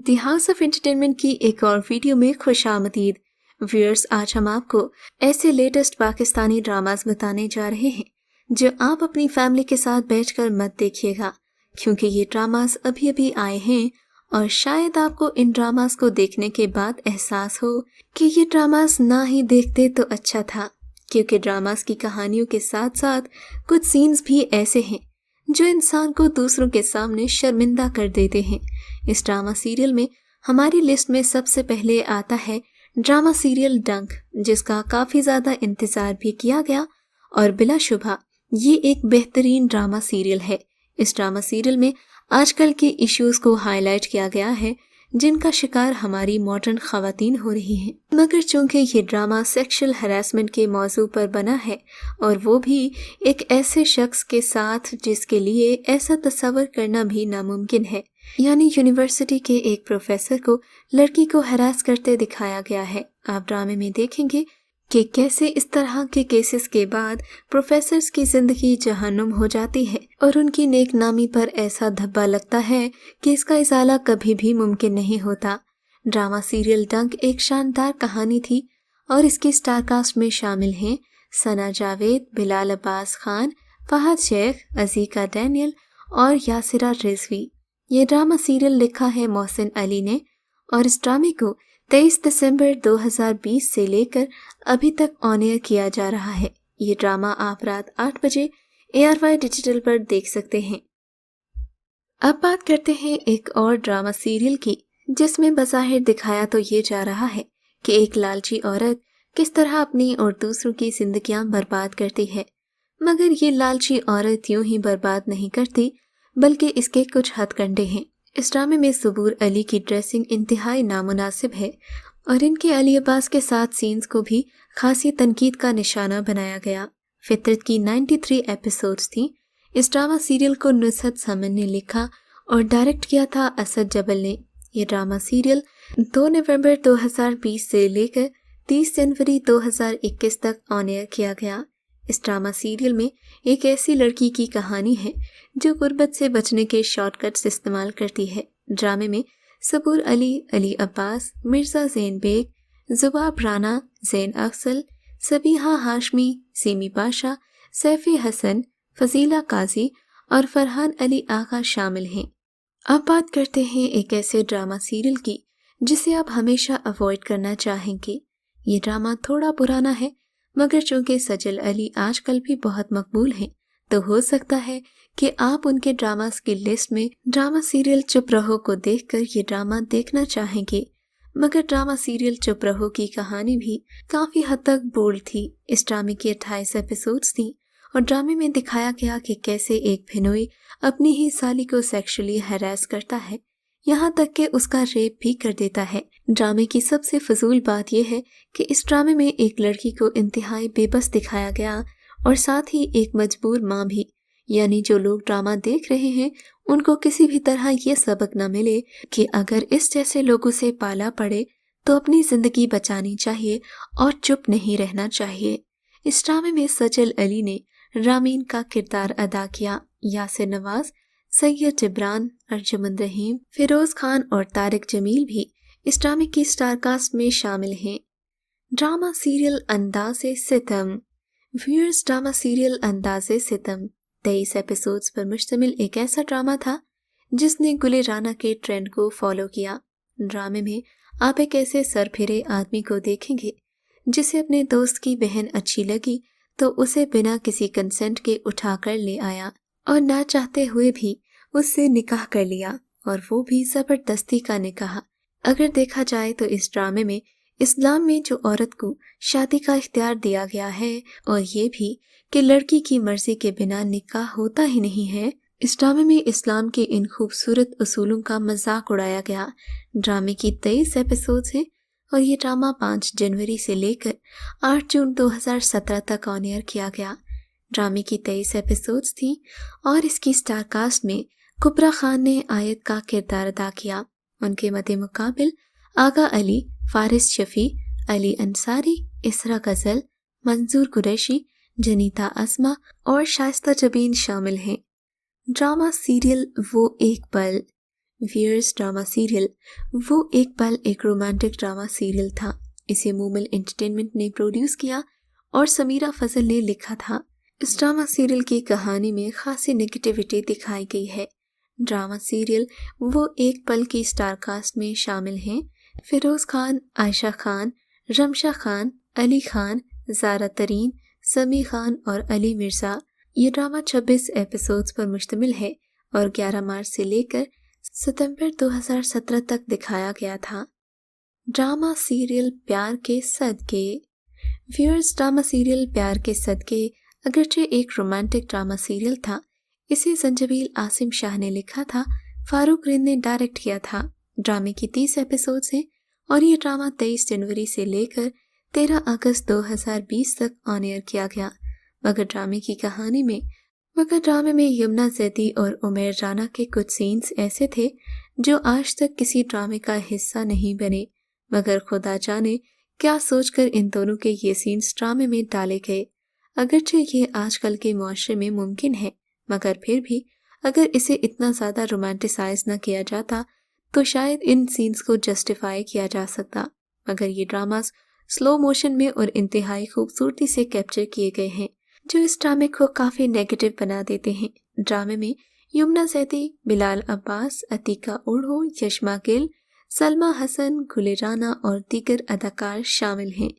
The house of entertainment की एक और वीडियो में खुशामदीद। व्यूअर्स, आज हम आपको ऐसे लेटेस्ट पाकिस्तानी ड्रामास बताने जा रहे हैं जो आप अपनी फैमिली के साथ बैठकर मत देखिएगा, क्योंकि ये ड्रामास अभी अभी आए हैं और शायद आपको इन ड्रामास को देखने के बाद एहसास हो कि ये ड्रामास ना ही देखते तो अच्छा था, क्योंकि ड्रामास की कहानियों के साथ साथ कुछ सीन्स भी ऐसे हैं जो इंसान को दूसरों के सामने शर्मिंदा कर देते हैं। इस ड्रामा सीरियल में हमारी लिस्ट में सबसे पहले आता है ड्रामा सीरियल डंक, जिसका काफ़ी ज़्यादा इंतज़ार भी किया गया और बिलाशुबा ये एक बेहतरीन ड्रामा सीरियल है। इस ड्रामा सीरियल में आजकल के इश्यूज़ को हाईलाइट किया गया है जिनका शिकार हमारी मॉडर्न ख़वातीन हो रही हैं, मगर चूंकि ये ड्रामा सेक्सुअल हरासमेंट के मौजू पर बना है और वो भी एक ऐसे शख्स के साथ जिसके लिए ऐसा तस्वर करना भी नामुमकिन है, यानी यूनिवर्सिटी के एक प्रोफेसर को लड़की को हरास करते दिखाया गया है। आप ड्रामे में देखेंगे कि कैसे इस तरह के केसेस के बाद प्रोफेसर्स की जिंदगी जहन्नुम हो जाती है और उनकी नेक नामी पर ऐसा धब्बा लगता है कि इसका इजाला कभी भी मुमकिन नहीं होता। ड्रामा सीरियल डंक एक शानदार कहानी थी और इसकी स्टारकास्ट में शामिल हैं सना जावेद, बिलाल अब्बास खान, फहद शेख, अजीका डैनियल और यासिरा रिजवी। ये ड्रामा सीरियल लिखा है मोहसिन अली ने और इस ड्रामे को 23 दिसंबर 2020 से लेकर अभी तक ऑन एयर किया जा रहा है। ये ड्रामा आप रात 8 बजे ARY डिजिटल पर देख सकते हैं। अब बात करते हैं एक और ड्रामा सीरियल की, जिसमें बज़ाहिर दिखाया तो ये जा रहा है कि एक लालची औरत किस तरह अपनी और दूसरों की जिंदगियां बर्बाद करती है, मगर ये लालची औरत यूं ही बर्बाद नहीं करती बल्कि इसके कुछ हथकंडे हैं। इस ड्रामे में सबूर अली की ड्रेसिंग इंतहाई नामुनासिब है और इनके अली अब्बास के साथ सीन्स को भी खासी तनकीद का निशाना बनाया गया। फितरत की 93 एपिसोड्स थी। इस ड्रामा सीरियल को नुसरत समन ने लिखा और डायरेक्ट किया था असद जबल ने। यह ड्रामा सीरियल 2 नवंबर 2020 से लेकर 30 जनवरी 2021 तक ऑन एयर किया गया। इस ड्रामा सीरियल में एक ऐसी लड़की की कहानी है जो गुर्बत से बचने के शॉर्टकट्स इस्तेमाल करती है। ड्रामे में सबूर अली, अली अब्बास, मिर्ज़ा ज़ैन बेग, ज़ुबाब राना, ज़ैन अफसल, सबीहा हाशमी, सीमी पाशा, सैफ़ी हसन, फजीला काजी और फरहान अली आगा शामिल हैं। अब बात करते हैं एक ऐसे ड्रामा सीरियल की जिसे आप हमेशा अवॉइड करना चाहेंगे। ये ड्रामा थोड़ा पुराना है, मगर चूंकि सजल अली आजकल भी बहुत मकबूल हैं, तो हो सकता है कि आप उनके ड्रामास की लिस्ट में ड्रामा सीरियल चुप रहो को देखकर ये ड्रामा देखना चाहेंगे। मगर ड्रामा सीरियल चुप रहो की कहानी भी काफ़ी हद तक बोल्ड थी। इस ड्रामे की 28 एपिसोड्स थी और ड्रामे में दिखाया गया कि कैसे एक भिनोई अपनी ही साली को सेक्सुअली हरास करता है, यहाँ तक कि उसका रेप भी कर देता है। ड्रामे की सबसे फजूल बात यह है कि इस ड्रामे में एक लड़की को इंतहाई बेबस दिखाया गया और साथ ही एक मजबूर माँ भी, यानी जो लोग ड्रामा देख रहे हैं उनको किसी भी तरह ये सबक न मिले कि अगर इस जैसे लोगों से पाला पड़े तो अपनी ज़िंदगी बचानी चाहिए और चुप नहीं रहना चाहिए। इस ड्रामे में सजल अली ने रामीन का किरदार अदा किया। यासिर नवाज, सैयद जिब्रान, अर्जुमंद रहीम, फिरोज़ खान और तारिक जमील भी इस ड्रामे की स्टारकास्ट में शामिल हैं। ड्रामा सीरियल अंदाज़े सितम। व्यूअर्स, ड्रामा सीरियल अंदाज़े सितम 23 एपिसोड्स पर मुश्तमिल एक ऐसा ड्रामा था जिसने गुले राना के ट्रेंड को फॉलो किया। ड्रामे में आप एक ऐसे सरफिरे आदमी को देखेंगे जिसे अपने दोस्त की बहन अच्छी लगी तो उसे बिना किसी कंसेंट के उठाकर ले आया और ना चाहते हुए भी उससे निकाह कर लिया, और वो भी ज़बरदस्ती का निकाह। अगर देखा जाए तो इस ड्रामे में इस्लाम में जो औरत को शादी का इख्तियार दिया गया है और ये भी कि लड़की की मर्जी के बिना निकाह होता ही नहीं है, इस ड्रामे में इस्लाम के इन खूबसूरत उसूलों का मजाक उड़ाया गया। ड्रामे की 23 एपिसोड्स हैं और ये ड्रामा 5 जनवरी से लेकर 8 जून 2017 तक ऑन एयर किया गया। ड्रामे की 23 एपिसोड्स थी और इसकी स्टारकास्ट में कुबरा खान ने आयत का किरदार अदा किया। उनके मद्दे मुकाबिल आगा अली, फारिस शफी, अली अंसारी, इसरा गजल, मंजूर कुरैशी, जनीता अस्मा और शाइस्ता जबीन शामिल हैं। ड्रामा सीरियल वो एक पल। वियर्स ड्रामा सीरियल वो एक पल एक रोमांटिक ड्रामा सीरियल था। इसे मूमल एंटरटेनमेंट ने प्रोड्यूस किया और समीरा फजल ने लिखा था। इस ड्रामा सीरियल की कहानी में खासी नेगेटिविटी दिखाई गई है। ड्रामा सीरियल वो एक पल की स्टार कास्ट में शामिल हैं फिरोज खान, आयशा खान, रमशा खान, अली खान, ज़ारा तरीन, समी खान और अली मिर्ज़ा। ये ड्रामा 26 एपिसोड्स पर मुश्तमिल है और 11 मार्च से लेकर सितंबर 2017 तक दिखाया गया था। ड्रामा सीरियल प्यार के सदके। व्यूअर्स, ड्रामा सीरियल प्यार के सदके अगरचे एक रोमांटिक ड्रामा सीरियल था, इसे संजबील आसिम शाह ने लिखा था, फारूक रिंद ने डायरेक्ट किया था। ड्रामे की 30 एपिसोड्स हैं और ये ड्रामा 23 जनवरी से लेकर 13 अगस्त 2020 तक ऑन एयर किया गया। मगर ड्रामे में यमुना जैदी और उमेर राना के कुछ सीन्स ऐसे थे जो आज तक किसी ड्रामे का हिस्सा नहीं बने, मगर खुदा जाने क्या सोचकर इन दोनों के ये सीन्स ड्रामे में डाले गए। अगरचे ये आजकल के मुआशरे में मुमकिन है, मगर फिर भी अगर इसे इतना ज़्यादा रोमांटिसाइज न किया जाता तो शायद इन सीन्स को जस्टिफाई किया जा सकता। मगर ये ड्रामास स्लो मोशन में और इंतहाई खूबसूरती से कैप्चर किए गए हैं, जो इस ड्रामे को काफ़ी नेगेटिव बना देते हैं। ड्रामे में यमुना जैदी, बिलाल अब्बास, अतीका ओढ़ो, यशमा गिल, सलमा हसन, गुले राना और दीगर अदाकार शामिल हैं।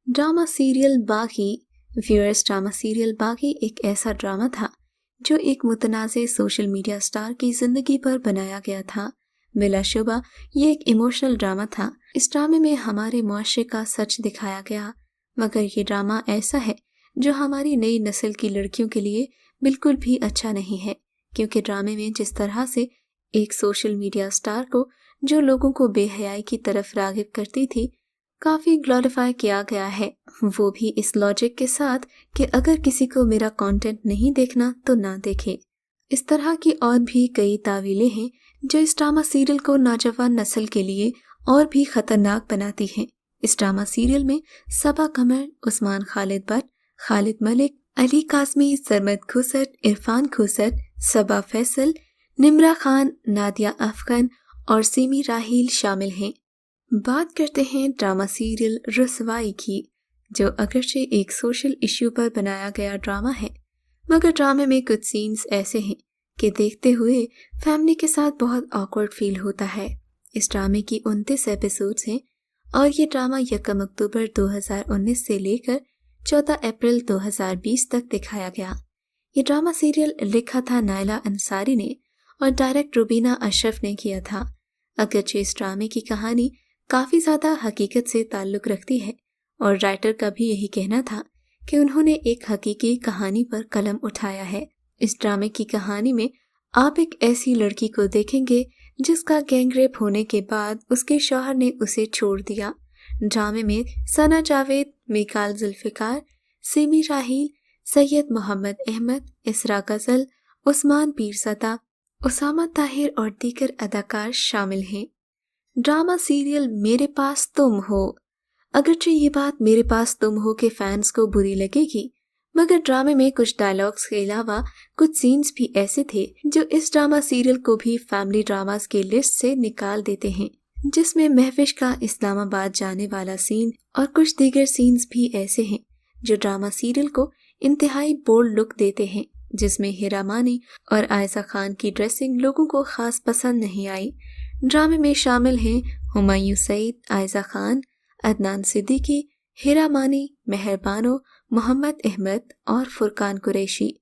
ड्रामा सीरियल बागी। व्यूअर्स, ड्रामा सीरियल बागी एक ऐसा ड्रामा था जो एक मुतनाज़े सोशल मीडिया स्टार की ज़िंदगी पर बनाया गया था। बिलाशुबा ये एक इमोशनल ड्रामा था। इस ड्रामे में हमारे मुआशरे का सच दिखाया गया, मगर ये ड्रामा ऐसा है जो हमारी नई नस्ल की लड़कियों के लिए बिल्कुल भी अच्छा नहीं है, क्योंकि ड्रामे में जिस तरह से एक सोशल मीडिया स्टार को जो लोगों को बेहयाई की तरफ रागिब करती थी काफ़ी ग्लोरीफाई किया गया है, वो भी इस लॉजिक के साथ कि अगर किसी को मेरा कंटेंट नहीं देखना तो ना देखे। इस तरह की और भी कई तावीलें हैं जो इस ड्रामा सीरियल को नौजवान नस्ल के लिए और भी खतरनाक बनाती हैं। इस ड्रामा सीरियल में सबा कमर, उस्मान खालिद भट्ट, खालिद मलिक, अली काज़मी, सरमद खुसट, इरफान खुसट, सबा फैसल, निम्रा खान, नादिया अफगन और सीमी राहील शामिल हैं। बात करते हैं ड्रामा सीरियल रसवाई की, जो अगरचे एक सोशल इश्यू पर बनाया गया ड्रामा है, मगर ड्रामे में कुछ सीन्स ऐसे हैं कि देखते हुए फैमिली के साथ बहुत ऑकवर्ड फील होता है। इस ड्रामे की 29 एपिसोड्स हैं और ये ड्रामा 1 अक्टूबर 2019 से लेकर 14 अप्रैल 2020 तक दिखाया गया। ये ड्रामा सीरियल लिखा था नायला अंसारी ने और डायरेक्ट रुबीना अशरफ ने किया था। अगरचे इस ड्रामे की कहानी काफ़ी ज़्यादा हकीकत से ताल्लुक़ रखती है और राइटर का भी यही कहना था कि उन्होंने एक हकीकी कहानी पर कलम उठाया है। इस ड्रामे की कहानी में आप एक ऐसी लड़की को देखेंगे जिसका गैंगरेप होने के बाद उसके शौहर ने उसे छोड़ दिया। ड्रामे में सना जावेद, मिकाल जुल्फ़िकार, सीमी राहील, सैयद मोहम्मद अहमद, इसरा गज़ल, उस्मान पीरज़ादा, उसामा ताहिर और दीगर अदाकार शामिल हैं। ड्रामा सीरियल मेरे पास तुम हो। अगरचे ये बात मेरे पास तुम हो के फैंस को बुरी लगेगी, मगर ड्रामे में कुछ डायलॉग्स के अलावा कुछ सीन्स भी ऐसे थे जो इस ड्रामा सीरियल को भी फैमिली ड्रामास की लिस्ट से निकाल देते हैं, जिसमें महविश का इस्लामाबाद जाने वाला सीन और कुछ दीगर सीन्स भी ऐसे हैं जो ड्रामा सीरियल को इंतहाई बोल्ड लुक देते हैं, जिसमें हिरा मानी और आयशा खान की ड्रेसिंग लोगों को खास पसंद नहीं आई। ड्रामे में शामिल हैं हुमायूं सईद, आयशा खान, अदनान सिद्दीकी, हिरा मानी, मेहरबानो, मोहम्मद अहमद और फुरकान कुरैशी।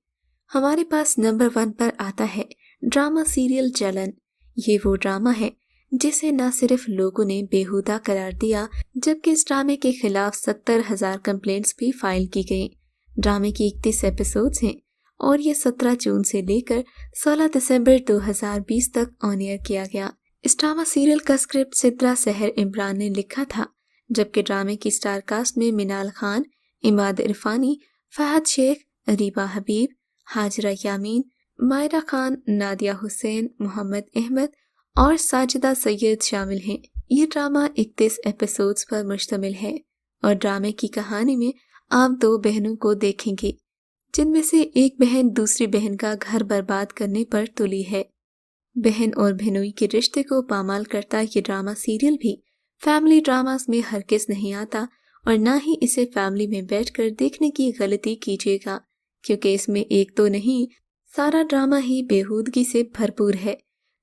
हमारे पास नंबर 1 पर आता है ड्रामा सीरियल जलन। ये वो ड्रामा है जिसे न सिर्फ लोगों ने बेहुदा करार दिया, जबकि इस ड्रामे के खिलाफ 70,000 कंप्लेंट्स भी फाइल की गई। ड्रामे की 31 एपिसोड्स हैं और ये 17 जून से लेकर 16 दिसंबर 2020 तक ऑन एयर किया गया। इस ड्रामा सीरियल का स्क्रिप्ट सिद्रा सहर इमरान ने लिखा था, जबकि ड्रामे की स्टार कास्ट में मिनाल खान, इमाद इरफानी, फहद शेख, अरीबा हबीब, हाजरा यामीन, मायरा खान, नादिया हुसैन, मोहम्मद अहमद और साजिदा सैयद शामिल हैं। ये ड्रामा 31 एपिसोड्स पर मुश्तमिल है और ड्रामे की कहानी में आप 2 बहनों को देखेंगे, जिनमें से एक बहन दूसरी बहन का घर बर्बाद करने पर तुली है। बहन और बहनोई के रिश्ते को पामाल करता ये ड्रामा सीरियल भी फैमिली ड्रामास में हरगिज नहीं आता और ना ही इसे फैमिली में बैठकर देखने की गलती कीजिएगा, क्योंकि इसमें एक तो नहीं, सारा ड्रामा ही बेहूदगी से भरपूर है।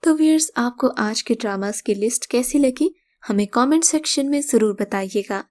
तो व्यूअर्स, आपको आज के ड्रामास की लिस्ट कैसी लगी हमें कमेंट सेक्शन में ज़रूर बताइएगा।